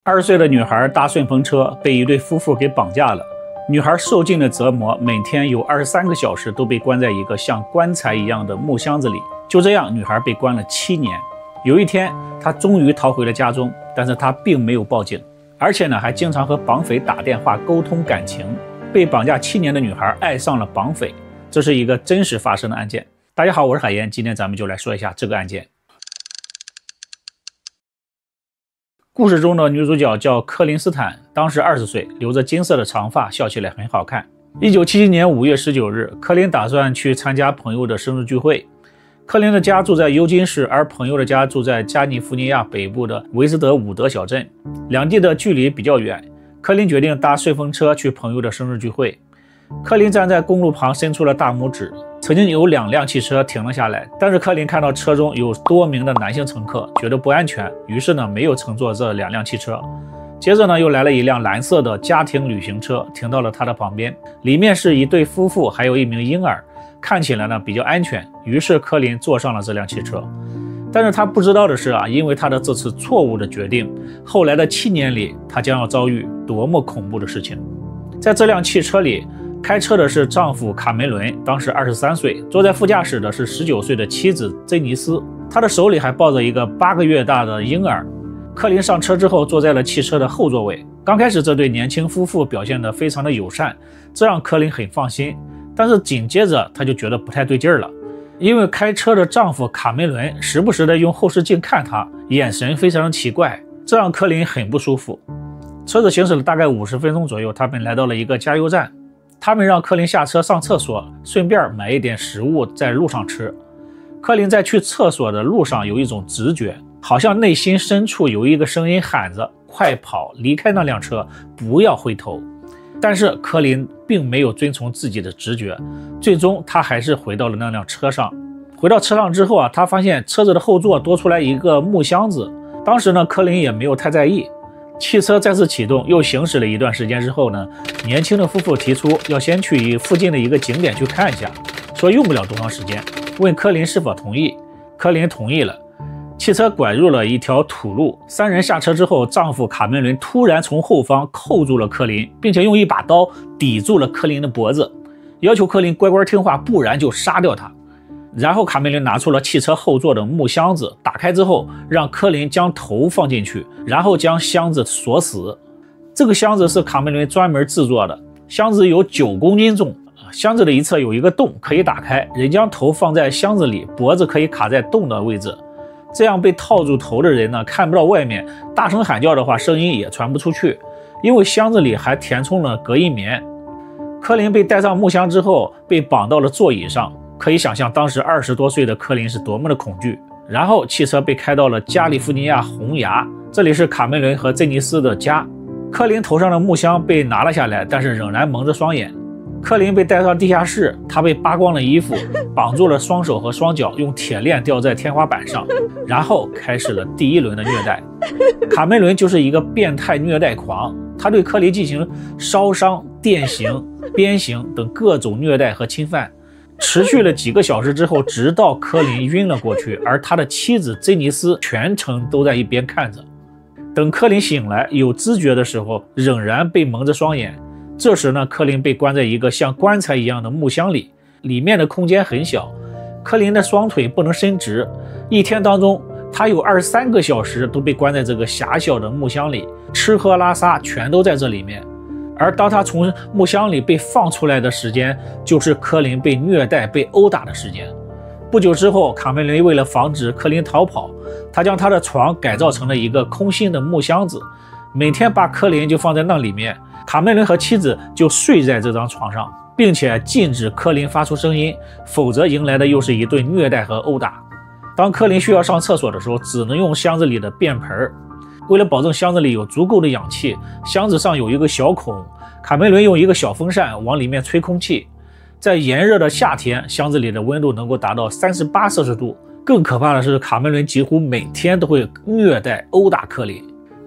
20岁的女孩搭顺风车被一对夫妇给绑架了。女孩受尽了折磨，每天有23个小时都被关在一个像棺材一样的木箱子里。就这样，女孩被关了7年。有一天，她终于逃回了家中，但是她并没有报警，而且呢，还经常和绑匪打电话沟通感情。被绑架7年的女孩爱上了绑匪，这是一个真实发生的案件。大家好，我是海岩，今天咱们就来说一下这个案件。故事中的女主角叫柯林斯坦，当时20岁，留着金色的长发，笑起来很好看。1977年5月19日，柯林打算去参加朋友的生日聚会。柯林的家住在尤金市，而朋友的家住在加利福尼亚北部的维斯德伍德小镇，两地的距离比较远。柯林决定搭顺风车去朋友的生日聚会。柯林站在公路旁伸出了大拇指。曾经有2辆汽车停了下来，但是柯林看到车中有多名的男性乘客，觉得不安全，于是呢没有乘坐这2辆汽车。接着呢又来了一辆蓝色的家庭旅行车，停到了他的旁边，里面是一对夫妇，还有一名婴儿，看起来呢比较安全。于是柯林坐上了这辆汽车。但是他不知道的是因为他的这次错误的决定，后来的7年里他将要遭遇多么恐怖的事情。在这辆汽车里，开车的是丈夫卡梅伦，当时23岁，坐在副驾驶的是19岁的妻子珍妮斯，她的手里还抱着一个8个月大的婴儿。柯林上车之后坐在了汽车的后座位。刚开始这对年轻夫妇表现得非常的友善，这让柯林很放心。但是紧接着他就觉得不太对劲了，因为开车的丈夫卡梅伦时不时的用后视镜看他，眼神非常的奇怪，这让柯林很不舒服。车子行驶了大概50分钟左右，他们来到了一个加油站。他们让柯林下车上厕所，顺便买一点食物在路上吃。柯林在去厕所的路上有一种直觉，好像内心深处有一个声音喊着快跑，离开那辆车，不要回头。但是柯林并没有遵从自己的直觉，最终他还是回到了那辆车上。回到车上之后他发现车子的后座多出来一个木箱子。当时呢柯林也没有太在意。汽车再次启动，又行驶了一段时间之后呢，年轻的夫妇提出要先去附近的一个景点去看一下，说用不了多长时间，问柯林是否同意。柯林同意了。汽车拐入了一条土路，3人下车之后，丈夫卡梅伦突然从后方扣住了柯林，并且用一把刀抵住了柯林的脖子，要求柯林乖乖听话，不然就杀掉他。然后卡梅伦拿出了汽车后座的木箱子，打开之后让柯林将头放进去，然后将箱子锁死。这个箱子是卡梅伦专门制作的，箱子有9公斤重，箱子的一侧有一个洞可以打开，人将头放在箱子里，脖子可以卡在洞的位置，这样被套住头的人呢看不到外面，大声喊叫的话声音也传不出去，因为箱子里还填充了隔音棉。柯林被带上木箱之后被绑到了座椅上，可以想象当时20多岁的柯林是多么的恐惧。然后汽车被开到了加利福尼亚红崖，这里是卡梅伦和珍妮斯的家。柯林头上的木箱被拿了下来，但是仍然蒙着双眼。柯林被带上地下室，他被扒光了衣服，绑住了双手和双脚，用铁链吊在天花板上，然后开始了第1轮的虐待。卡梅伦就是一个变态虐待狂，他对柯林进行烧伤、电刑、鞭刑等各种虐待和侵犯，持续了几个小时之后，直到柯林晕了过去，而他的妻子珍妮斯全程都在一边看着。等柯林醒来有知觉的时候，仍然被蒙着双眼。这时呢，柯林被关在一个像棺材一样的木箱里，里面的空间很小，柯林的双腿不能伸直。一天当中他有23个小时都被关在这个狭小的木箱里，吃喝拉撒全都在这里面。而当他从木箱里被放出来的时间，就是柯林被虐待、被殴打的时间。不久之后，卡梅伦为了防止柯林逃跑，他将他的床改造成了一个空心的木箱子，每天把柯林就放在那里面，卡梅伦和妻子就睡在这张床上，并且禁止柯林发出声音，否则迎来的又是一顿虐待和殴打。当柯林需要上厕所的时候，只能用箱子里的便盆。为了保证箱子里有足够的氧气，箱子上有一个小孔，卡梅伦用一个小风扇往里面吹空气。在炎热的夏天，箱子里的温度能够达到38摄氏度。更可怕的是，卡梅伦几乎每天都会虐待、殴打柯林。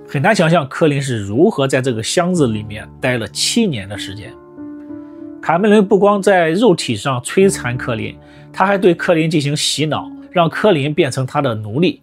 很难想象柯林是如何在这个箱子里面待了7年的时间。卡梅伦不光在肉体上摧残柯林，他还对柯林进行洗脑，让柯林变成他的奴隶。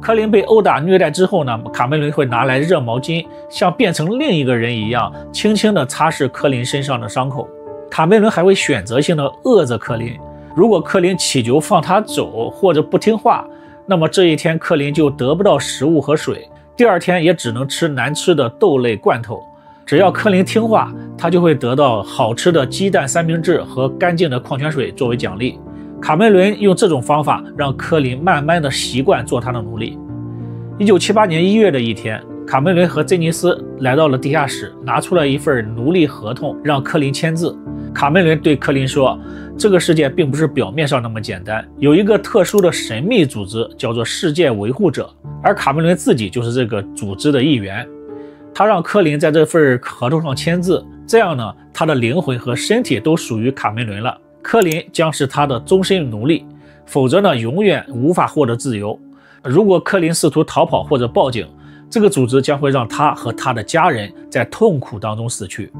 柯林被殴打虐待之后呢，卡梅伦会拿来热毛巾，像变成另一个人一样，轻轻地擦拭柯林身上的伤口。卡梅伦还会选择性的饿着柯林，如果柯林乞求放他走或者不听话，那么这一天柯林就得不到食物和水，第二天也只能吃难吃的豆类罐头。只要柯林听话，他就会得到好吃的鸡蛋三明治和干净的矿泉水作为奖励。卡梅伦用这种方法让柯林慢慢的习惯做他的奴隶。1978年1月的一天，卡梅伦和珍妮斯来到了地下室，拿出了一份奴隶合同让柯林签字。卡梅伦对柯林说，这个世界并不是表面上那么简单，有一个特殊的神秘组织叫做世界维护者，而卡梅伦自己就是这个组织的一员。他让柯林在这份合同上签字，这样呢，他的灵魂和身体都属于卡梅伦了。柯林将是他的终身奴隶，否则呢，永远无法获得自由。如果柯林试图逃跑或者报警，这个组织将会让他和他的家人在痛苦当中死去。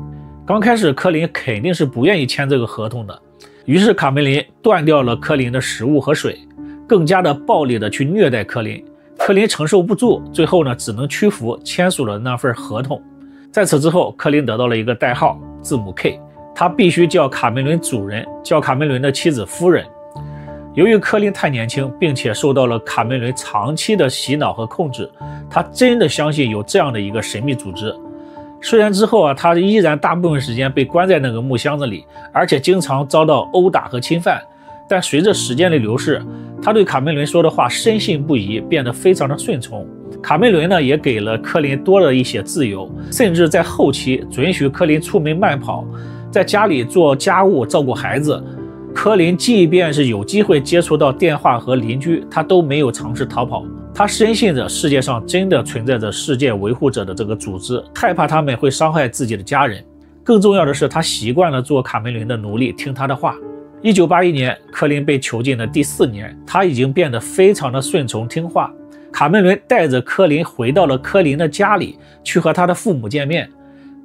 刚开始，柯林肯定是不愿意签这个合同的，于是卡梅伦断掉了柯林的食物和水，更加的暴力的去虐待柯林。柯林承受不住，最后呢，只能屈服，签署了那份合同。在此之后，柯林得到了一个代号，字母 K。他必须叫卡梅伦主人，叫卡梅伦的妻子夫人。由于柯林太年轻，并且受到了卡梅伦长期的洗脑和控制，他真的相信有这样的一个神秘组织。虽然之后他依然大部分时间被关在那个木箱子里，而且经常遭到殴打和侵犯，但随着时间的流逝，他对卡梅伦说的话深信不疑，变得非常的顺从。卡梅伦呢，也给了柯林多了一些自由，甚至在后期准许柯林出门慢跑，在家里做家务，照顾孩子。柯林即便是有机会接触到电话和邻居，他都没有尝试逃跑。他深信着世界上真的存在着世界维护者的这个组织，害怕他们会伤害自己的家人。更重要的是，他习惯了做卡梅伦的奴隶，听他的话。1981年，柯林被囚禁的第4年，他已经变得非常的顺从听话。卡梅伦带着柯林回到了柯林的家里，去和他的父母见面。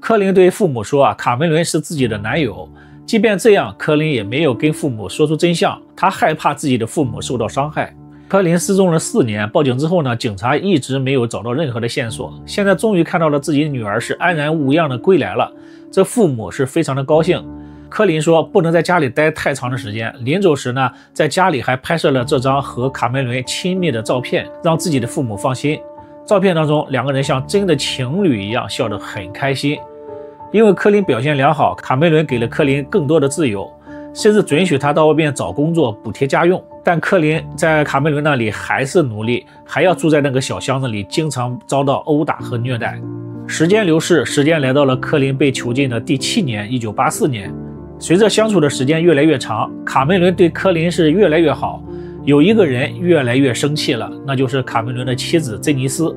柯林对父母说卡梅伦是自己的男友。即便这样，柯林也没有跟父母说出真相，他害怕自己的父母受到伤害。柯林失踪了4年，报警之后呢，警察一直没有找到任何的线索。现在终于看到了自己的女儿是安然无恙的归来了，这父母是非常的高兴。柯林说不能在家里待太长的时间，临走时呢，在家里还拍摄了这张和卡梅伦亲密的照片，让自己的父母放心。照片当中，两个人像真的情侣一样，笑得很开心。因为柯林表现良好，卡梅伦给了柯林更多的自由，甚至准许他到外面找工作，补贴家用。但柯林在卡梅伦那里还是奴隶，还要住在那个小箱子里，经常遭到殴打和虐待。时间流逝，时间来到了柯林被囚禁的第7年，1984年。随着相处的时间越来越长，卡梅伦对柯林是越来越好。有一个人越来越生气了，那就是卡梅伦的妻子珍妮斯。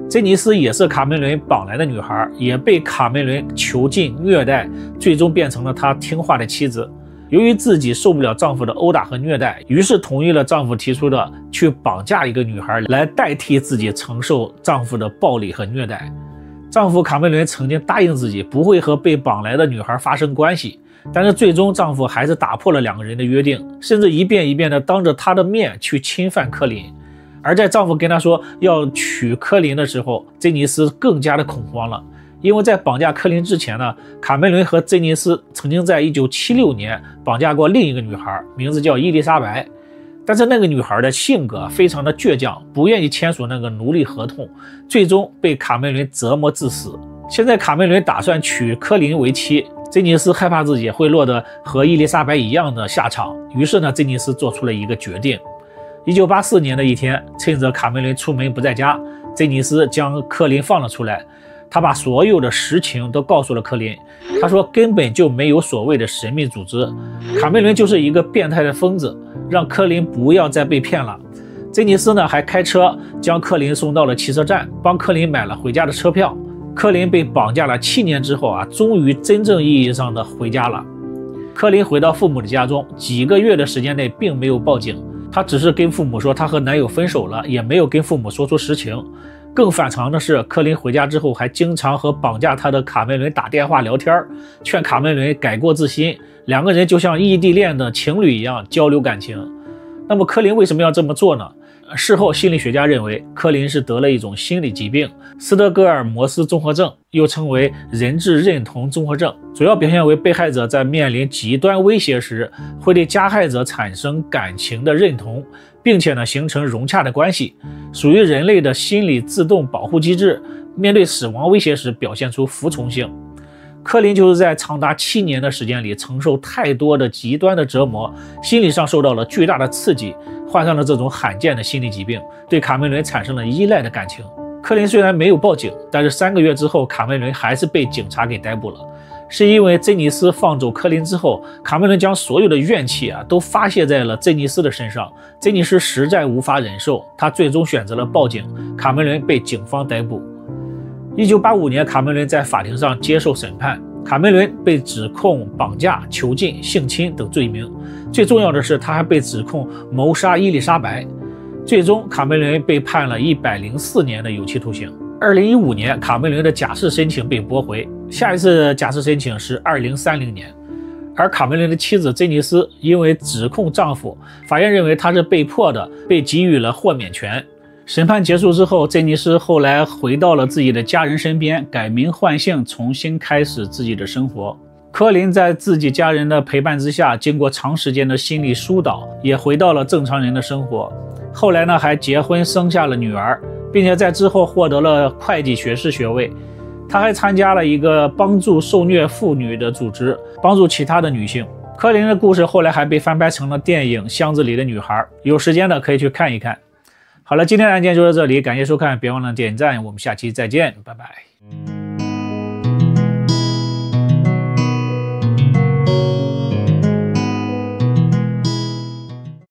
珍妮斯也是卡梅伦绑来的女孩，也被卡梅伦囚禁虐待，最终变成了他听话的妻子。由于自己受不了丈夫的殴打和虐待，于是同意了丈夫提出的去绑架一个女孩来代替自己承受丈夫的暴力和虐待。丈夫卡梅伦曾经答应自己不会和被绑来的女孩发生关系，但是最终丈夫还是打破了两个人的约定，甚至一遍一遍的当着她的面去侵犯柯林。而在丈夫跟她说要娶柯林的时候，珍妮斯更加的恐慌了，因为在绑架柯林之前呢，卡梅伦和珍妮斯曾经在1976年绑架过另一个女孩，名字叫伊丽莎白。但是那个女孩的性格非常的倔强，不愿意签署那个奴隶合同，最终被卡梅伦折磨致死。现在卡梅伦打算娶柯林为妻，珍妮斯害怕自己会落得和伊丽莎白一样的下场，于是呢，珍妮斯做出了一个决定。1984年的一天，趁着卡梅伦出门不在家，珍妮斯将柯林放了出来。他把所有的实情都告诉了柯林，他说根本就没有所谓的神秘组织，卡梅伦就是一个变态的疯子，让柯林不要再被骗了。珍妮斯呢还开车将柯林送到了汽车站，帮柯林买了回家的车票。柯林被绑架了7年之后终于真正意义上的回家了。柯林回到父母的家中，几个月的时间内并没有报警，他只是跟父母说他和男友分手了，也没有跟父母说出实情。更反常的是，柯林回家之后还经常和绑架他的卡梅伦打电话聊天，劝卡梅伦改过自新，两个人就像异地恋的情侣一样交流感情。那么柯林为什么要这么做呢？事后心理学家认为柯林是得了一种心理疾病——斯德哥尔摩斯综合症，又称为人质认同综合症，主要表现为被害者在面临极端威胁时，会对加害者产生感情的认同，并且形成融洽的关系，属于人类的心理自动保护机制，面对死亡威胁时表现出服从性。柯林就是在长达7年的时间里承受太多的极端的折磨，心理上受到了巨大的刺激，患上了这种罕见的心理疾病，对卡梅伦产生了依赖的感情。柯林虽然没有报警，但是3个月之后，卡梅伦还是被警察给逮捕了。是因为珍妮斯放走柯林之后，卡梅伦将所有的怨气都发泄在了珍妮斯的身上，珍妮斯实在无法忍受，他最终选择了报警，卡梅伦被警方逮捕。1985年，卡梅伦在法庭上接受审判。卡梅伦被指控绑架、囚禁、性侵等罪名，最重要的是他还被指控谋杀伊丽莎白。最终，卡梅伦被判了104年的有期徒刑。2015年，卡梅伦的假释申请被驳回，下一次假释申请是2030年。而卡梅伦的妻子珍妮斯因为指控丈夫，法院认为她是被迫的，被给予了豁免权。审判结束之后，珍妮斯后来回到了自己的家人身边，改名换姓，重新开始自己的生活。柯林在自己家人的陪伴之下，经过长时间的心理疏导，也回到了正常人的生活。后来还结婚生下了女儿，并且在之后获得了会计学士学位。他还参加了一个帮助受虐妇女的组织，帮助其他的女性。柯林的故事后来还被翻拍成了电影《箱子里的女孩》，有时间的可以去看一看。好了，今天的案件就到这里，感谢收看，别忘了点赞，我们下期再见，拜拜。